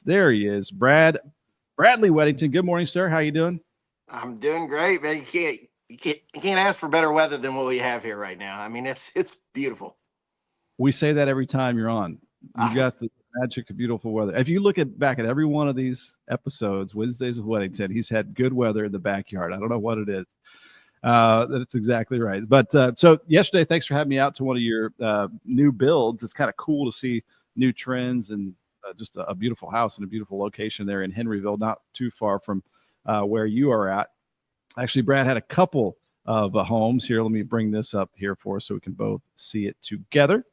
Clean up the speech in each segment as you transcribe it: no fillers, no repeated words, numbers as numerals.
There he is, Bradley Weddington. Good morning, sir. How you doing? I'm doing great, man. You can't ask for better weather than what we have here right now. I mean, it's beautiful. We say that every time you're on. You've Uh, got the magic of beautiful weather. If you look at back at every one of these episodes, Wednesdays with Weddington, he's had good weather in the backyard. I don't know what it is. That's exactly right. But so yesterday, thanks for having me out to one of your new builds. It's kind of cool to see new trends and just a beautiful house and a beautiful location there in Henryville, not too far from where you are at. Actually, Brad had a couple of homes here. Let me bring this up here for us so we can both see it together.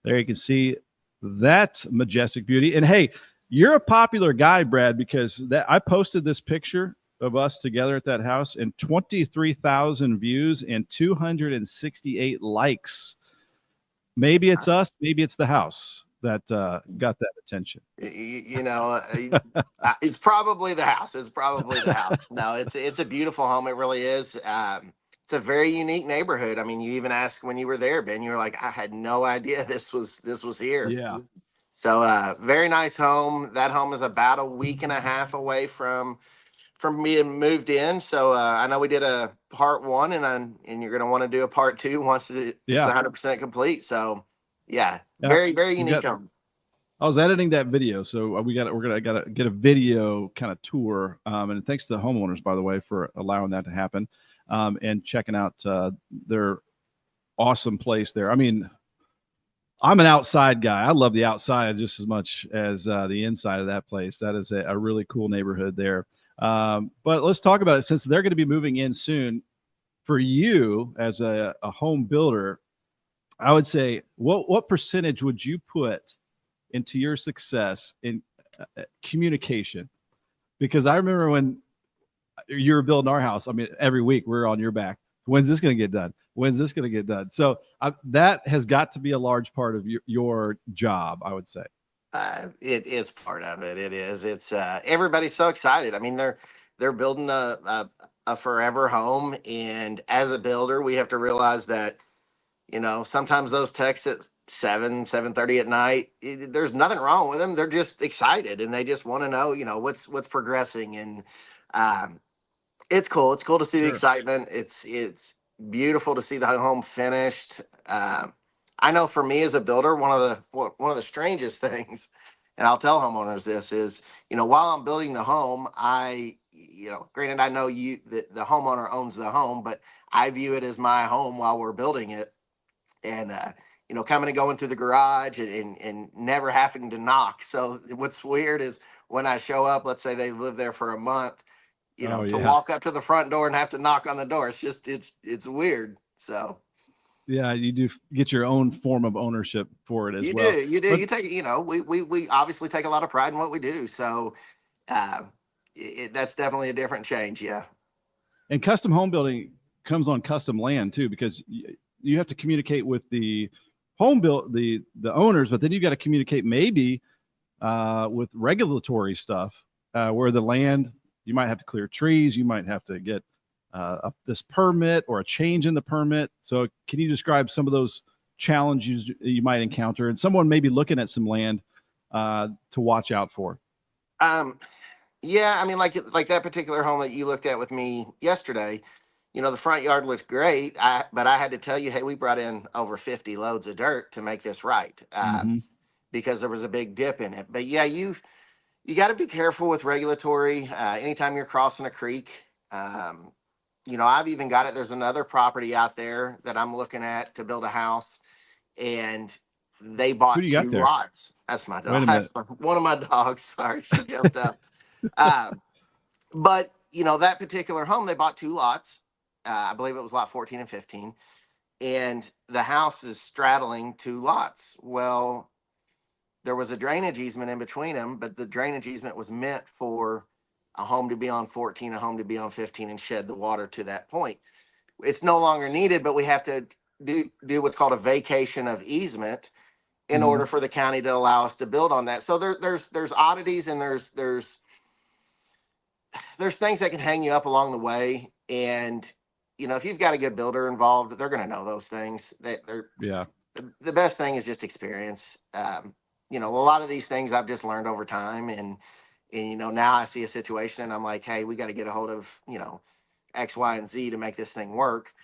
There you can see that majestic beauty. And hey, you're a popular guy, Brad, because I posted this picture of us together at that house and 23,000 views and 268 likes. Maybe it's us, maybe it's the house that got that attention. it's probably the house. It's probably the house. No, it's a beautiful home. It really is. It's a very unique neighborhood. I mean, you even asked when you were there, Ben. You were like, I had no idea this was here. Yeah. So, very nice home. That home is about a week and a half away from being moved in. So, I know we did a part one, and you're going to want to do a part two once it's Yeah. 100% complete. So, yeah, Yeah. very very unique home. I was editing that video, so we're gonna gotta get a video kind of tour. And thanks to the homeowners, by the way, for allowing that to happen, and checking out their awesome place there. I mean, I'm an outside guy. I love the outside just as much as the inside of that place. That is a really cool neighborhood there. But let's talk about it since they're going to be moving in soon. For you as a home builder, I would say what percentage would you put into your success in communication? Because I remember when you were building our house, I mean, every week we're on your back. When's this going to get done? When's this going to get done? So that has got to be a large part of your job, I would say. It's part of it. It is. It's everybody's so excited. I mean, they're building a forever home, and as a builder, we have to realize that sometimes those texts at 7:30 at night, there's nothing wrong with them. They're just excited and they just want to know, what's progressing. And um, it's cool. It's cool to see the Sure. excitement. It's beautiful to see the home finished. I know for me as a builder, one of the strangest things, and I'll tell homeowners this is, while I'm building the home, granted I know the homeowner owns the home, but I view it as my home while we're building it. And coming and going through the garage and never having to knock. So what's weird is when I show up, let's say they live there for a month, Oh to yeah. walk up to the front door and have to knock on the door. It's weird. So Yeah, you do get your own form of ownership for it as you do, well. you do, But you take, we obviously take a lot of pride in what we do. So uh, that's definitely a different change. Yeah. and custom home building comes on custom land too, because you have to communicate with the home build the owners, but then you got to communicate maybe with regulatory stuff where the land you might have to clear trees, you might have to get this permit or a change in the permit. So can you describe some of those challenges you might encounter and someone maybe looking at some land to watch out for? Um, yeah, I mean, like that particular home that you looked at with me yesterday, the front yard looked great. But I had to tell you, hey, we brought in over 50 loads of dirt to make this right, Mm-hmm. because there was a big dip in it. But yeah, you got to be careful with regulatory. Anytime you're crossing a creek, I've even got it. There's another property out there that I'm looking at to build a house, and they Who do bought you got two there? lots. That's my Wait dog. a minute. One of my dogs. Sorry, she jumped up. Um, but that particular home, they bought two lots. I believe it was lot 14 and 15, and the house is straddling two lots. Well, there was a drainage easement in between them, but the drainage easement was meant for a home to be on 14, a home to be on 15, and shed the water to that point. It's no longer needed, but we have to do what's called a vacation of easement in Mm-hmm. order for the county to allow us to build on that. So there's oddities, and there's things that can hang you up along the way. And if you've got a good builder involved, they're going to know those things. They're Yeah. the best thing is just experience. a lot of these things I've just learned over time, and now I see a situation and I'm like, hey, we got to get a hold of X, Y, and Z to make this thing work.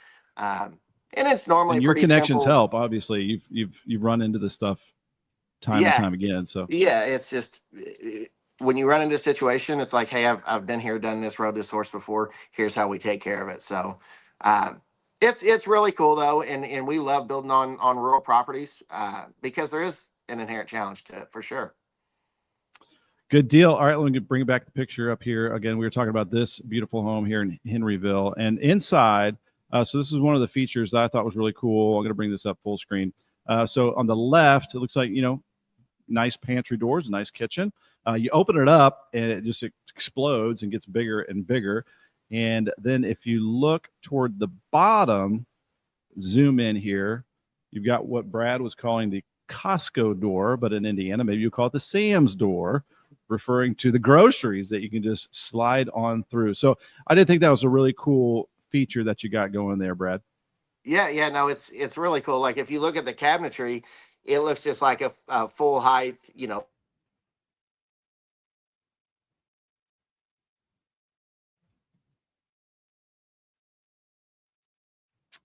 And it's normally And your pretty connections simple. help. Obviously, you've run into this stuff time and Yeah, time again. So yeah. It's just when you run into a situation, it's like, hey, I've been here, done this, rode this horse before. Here's how we take care of it. So um, it's really cool though, and we love building on rural properties because there is an inherent challenge to it for sure. good deal. All right, let me bring back the picture up here again. We were talking about this beautiful home here in Henryville, and inside. So this is one of the features that I thought was really cool. I'm going to bring this up full screen. So on the left, it looks like nice pantry doors, a nice kitchen. You open it up and it just explodes and gets bigger and bigger. And then if you look toward the bottom, zoom in here, you've got what Brad was calling the Costco door, but in Indiana, maybe you call it the Sam's door, referring to the groceries that you can just slide on through. So I did think that was a really cool feature that you got going there, Brad. Yeah, no, it's really cool. Like if you look at the cabinetry, it looks just like a full height,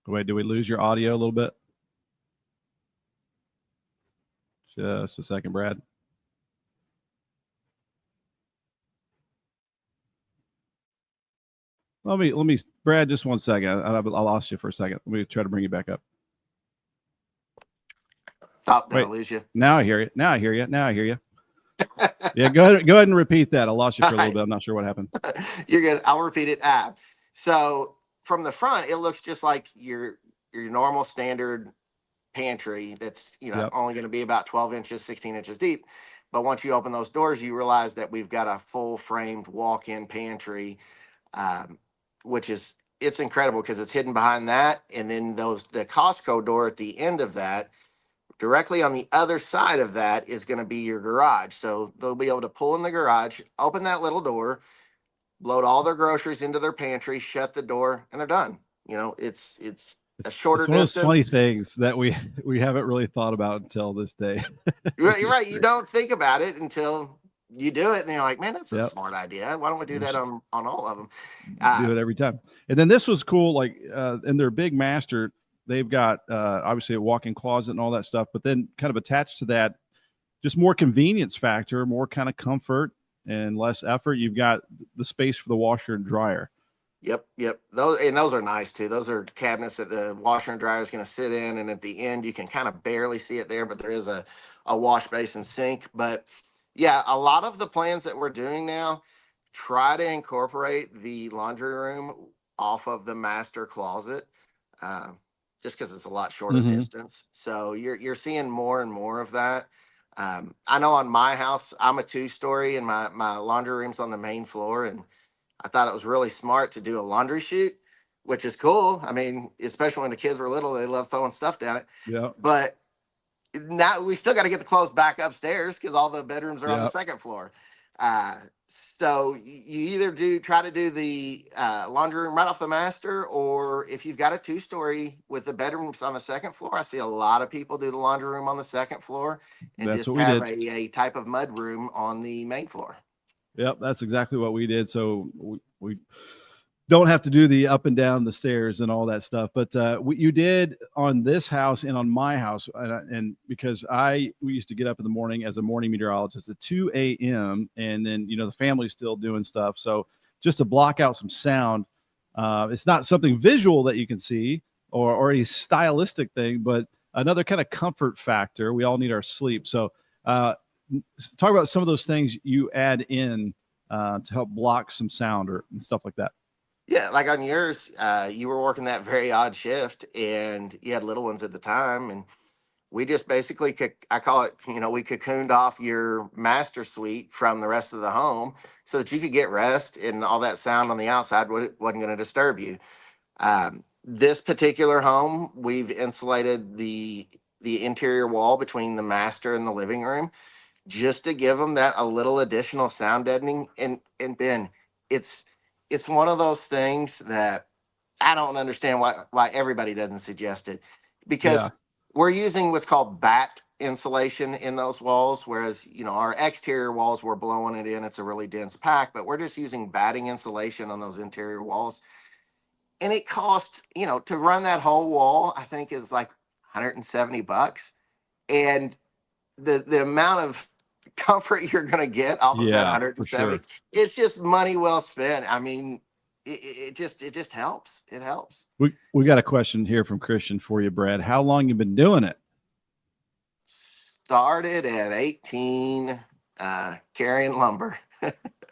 Wait, did we lose your audio a little bit? Just a second, Brad. Let me, Brad, just one second. I lost you for a second. Let me try to bring you back up. Oh, did I Wait, lose you? now I hear you. Now I hear you. Now I hear you. Yeah, go ahead and repeat that. I lost you for a little bit. I'm not sure what happened. You're good. I'll repeat it. So from the front, it looks just like your normal standard pantry. That's Yep. only going to be about 12 inches, 16 inches deep. But once you open those doors, you realize that we've got a full framed walk-in pantry, um, which is it's incredible because it's hidden behind that, and then the Costco door at the end of that. Directly on the other side of that is going to be your garage. So they'll be able to pull in the garage, open that little door, load all their groceries into their pantry, shut the door, and they're done. It's a shorter It's one of those funny distance. things that we haven't really thought about until this day. You're right. You don't think about it until you do it, and you're like, man, that's a Yep. smart idea. Why don't we do that on all of them? Do it every time. And then this was cool, like in their big master, they've got obviously a walk-in closet and all that stuff, but then kind of attached to that, just more convenience factor, more kind of comfort and less effort. You've got the space for the washer and dryer. Yep. Those are nice too. Those are cabinets that the washer and dryer is going to sit in, and at the end you can kind of barely see it there, but there is a wash basin sink. But yeah, a lot of the plans that we're doing now try to incorporate the laundry room off of the master closet, uh, just because it's a lot shorter Mm-hmm. distance. So you're seeing more and more of that. I know on my house, I'm a two-story, and my laundry room's on the main floor, and I thought it was really smart to do a laundry chute, which is cool. I mean, especially when the kids were little, they love throwing stuff down it. Yeah. But now we still got to get the clothes back upstairs because all the bedrooms are on the Yeah. second floor. So you either try to do the laundry room right off the master, or if you've got a two-story with the bedrooms on the second floor, I see a lot of people do the laundry room on the second floor and That's just what we have did. a type of mud room on the main floor. Yep. That's exactly what we did. So we don't have to do the up and down the stairs and all that stuff. But you did on this house and on my house, and because we used to get up in the morning as a morning meteorologist at 2 a.m. and then the family's still doing stuff. So just to block out some sound, it's not something visual that you can see or a stylistic thing, but another kind of comfort factor. We all need our sleep. So talk about some of those things you add in to help block some sound and stuff like that. Yeah, like on yours, you were working that very odd shift, and you had little ones at the time, and we just basically, I call it, we cocooned off your master suite from the rest of the home so that you could get rest, and all that sound on the outside wasn't going to disturb you. This particular home, we've insulated the interior wall between the master and the living room just to give them that a little additional sound deadening. And Ben, it's it's one of those things that I don't understand why everybody doesn't suggest it, Yeah. because we're using what's called bat insulation in those walls, whereas, our exterior walls, we're blowing it in. It's a really dense pack, but we're just using batting insulation on those interior walls. And it costs, to run that whole wall, I think is like $170. And the amount of comfort you're going to get off of that Yeah, for 170, sure. it's just money well spent. I mean, it just helps. It helps. We got a question here from Christian for you, Brad. How long you been doing it? Started at 18, carrying lumber.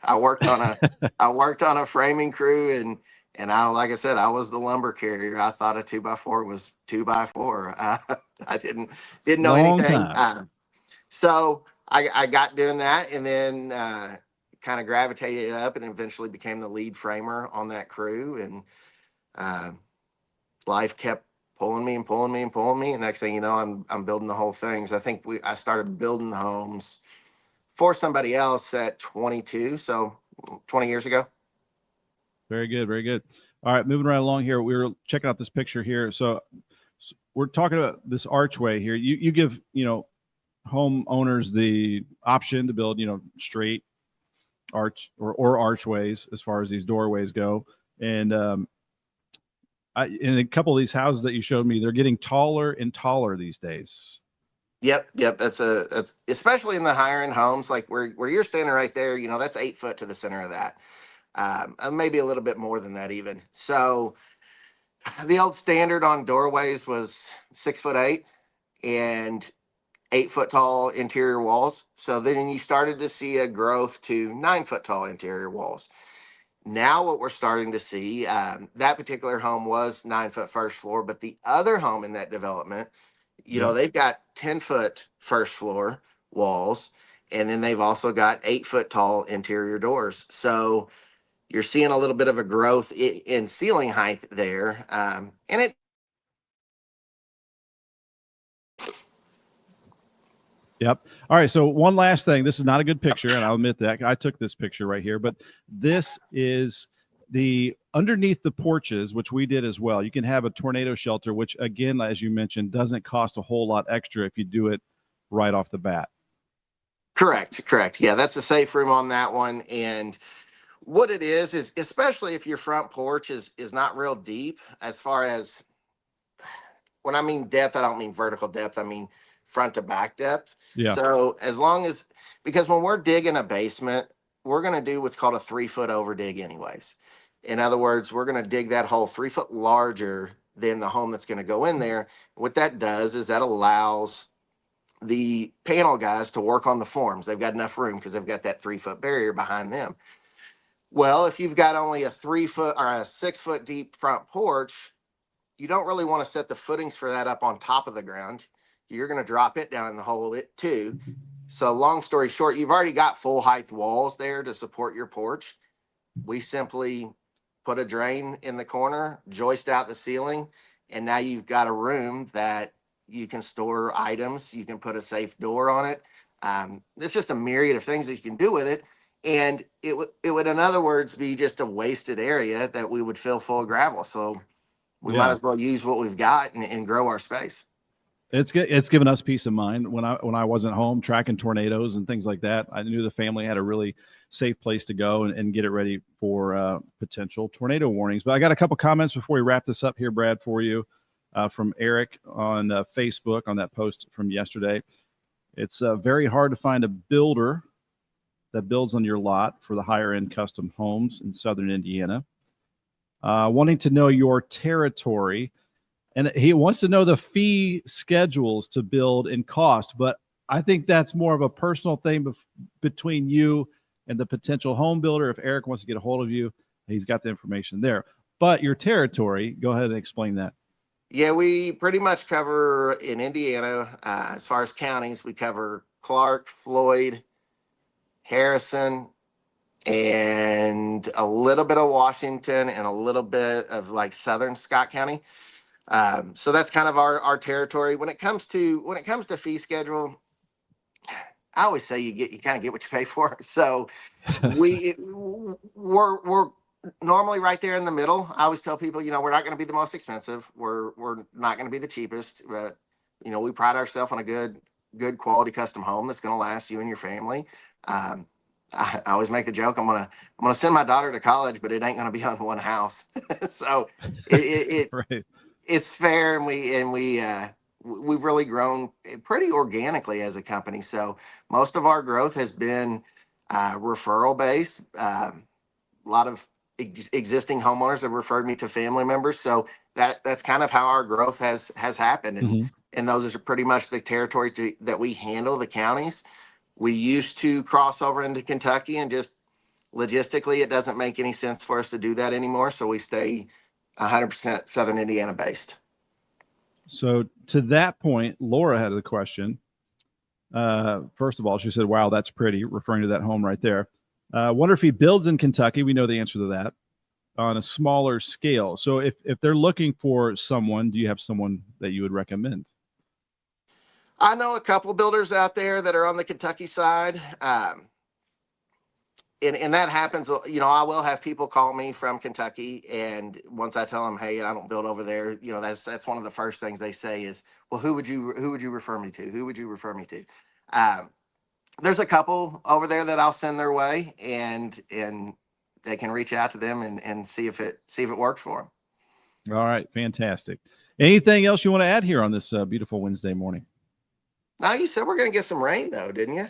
I worked on a framing crew, and like I said, I was the lumber carrier. I thought a 2x4 was 2x4. I didn't know Long anything. time. So I got doing that, and then kind of gravitated up, and eventually became the lead framer on that crew. And uh, life kept pulling me and pulling me and pulling me. And next thing you know, I'm building the whole thing. So I started building homes for somebody else at 22, so 20 years ago. Very good, very good. All right, moving right along here. We were checking out this picture here. So we're talking about this archway here. You give homeowners the option to build straight arch or archways as far as these doorways go. And in a couple of these houses that you showed me, they're getting taller and taller these days. Yep. That's especially in the higher end homes, like where you're standing right there. That's 8 foot to the center of that, maybe a little bit more than that even. So the old standard on doorways was 6'8" and 8 foot tall interior walls. So then you started to see a growth to 9 foot tall interior walls. Now what we're starting to see, that particular home was 9 foot first floor, but the other home in that development, Yep. they've got 10 foot first floor walls, and then they've also got 8 foot tall interior doors. So you're seeing a little bit of a growth in ceiling height there. And it, Yep. All right. So one last thing. This is not a good picture, and I'll admit that I took this picture right here. But this is the underneath the porches, which we did as well. You can have a tornado shelter, which again, as you mentioned, doesn't cost a whole lot extra if you do it right off the bat. correct. Yeah, that's a safe room on that one. And what it is especially if your front porch is not real deep, as far as, when I mean depth, I don't mean vertical depth, I mean front to back depth. Yeah. So because when we're digging a basement, we're going to do what's called a 3 foot over dig anyways. In other words, we're going to dig that hole 3 foot larger than the home that's going to go in there. What that does is that allows the panel guys to work on the forms. They've got enough room because they've got that 3 foot barrier behind them. Well, if you've got only a 3 foot or a 6 foot deep front porch, you don't really want to set the footings for that up on top of the ground. You're going to drop it down in the hole it too. So long story short, you've already got full height walls there to support your porch. We simply put a drain in the corner, joist out the ceiling, and now you've got a room that you can store items. You can put a safe door on it. It's just a myriad of things that you can do with it. And it would, in other words, be just a wasted area that we would fill full of gravel. So we might as well use what we've got and grow our space. It's given us peace of mind when I wasn't home tracking tornadoes and things like that. I knew the family had a really safe place to go and get it ready for potential tornado warnings. But I got a couple comments before we wrap this up here, Brad, for you from Eric on Facebook on that post from yesterday. It's very hard to find a builder that builds on your lot for the higher end custom homes in Southern Indiana. Wanting to know your territory. And he wants to know the fee schedules to build and cost. But I think that's more of a personal thing between you and the potential home builder. If Eric wants to get a hold of you, he's got the information there. But your territory, go ahead and explain that. Yeah, we pretty much cover in Indiana, as far as counties, we cover Clark, Floyd, Harrison, and a little bit of Washington, and a little bit of like Southern Scott County. So that's kind of our territory. When it comes to fee schedule, I always say you kind of get what you pay for. So we're normally right there in the middle. I always tell people, we're not going to be the most expensive. We're not going to be the cheapest, but we pride ourselves on a good good quality custom home that's going to last you and your family. I always make the joke, I'm gonna send my daughter to college, but it ain't gonna be on one house. So Right. it's fair, and we've really grown pretty organically as a company. So most of our growth has been referral based. A lot of existing homeowners have referred me to family members. So that's kind of how our growth has happened. And those are pretty much the territories that we handle, the counties. We used to cross over into Kentucky, and just logistically, it doesn't make any sense for us to do that anymore. So we stay 100% Southern Indiana based. So to that point, Laura had a question. First of all, she said, "Wow, that's pretty," referring to that home right there. Wonder if he builds in Kentucky. We know the answer to that, on a smaller scale. So if they're looking for someone, do you have someone that you would recommend? I know a couple builders out there that are on the Kentucky side. And that happens, I will have people call me from Kentucky, and once I tell them, hey, I don't build over there, that's one of the first things they say is, well, who would you refer me to? Who would you refer me to? There's a couple over there that I'll send their way, and they can reach out to them and see if it works for them. All right, fantastic. Anything else you want to add here on this beautiful Wednesday morning? Now, you said we're going to get some rain, though, didn't you?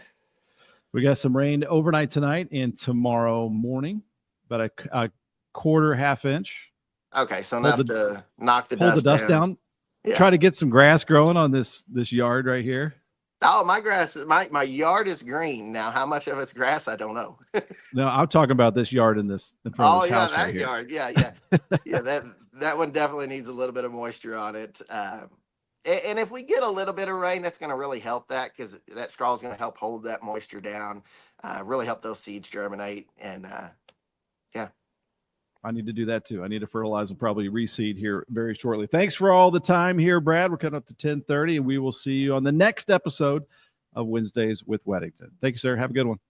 We got some rain overnight tonight and tomorrow morning, about a quarter, half inch. Okay, so enough to knock the dust down. Yeah. Try to get some grass growing on this yard right here. Oh, my yard is green now. How much of it's grass, I don't know. No, I'm talking about this yard in front of this house that right yard. Yeah. Yeah, that one definitely needs a little bit of moisture on it. And if we get a little bit of rain, that's going to really help that, because that straw is going to help hold that moisture down, really help those seeds germinate. And yeah. I need to do that too. I need to fertilize and probably reseed here very shortly. Thanks for all the time here, Brad. We're coming up to 10:30, and we will see you on the next episode of Wednesdays with Weddington. Thank you, sir. Have a good one.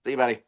See you, buddy.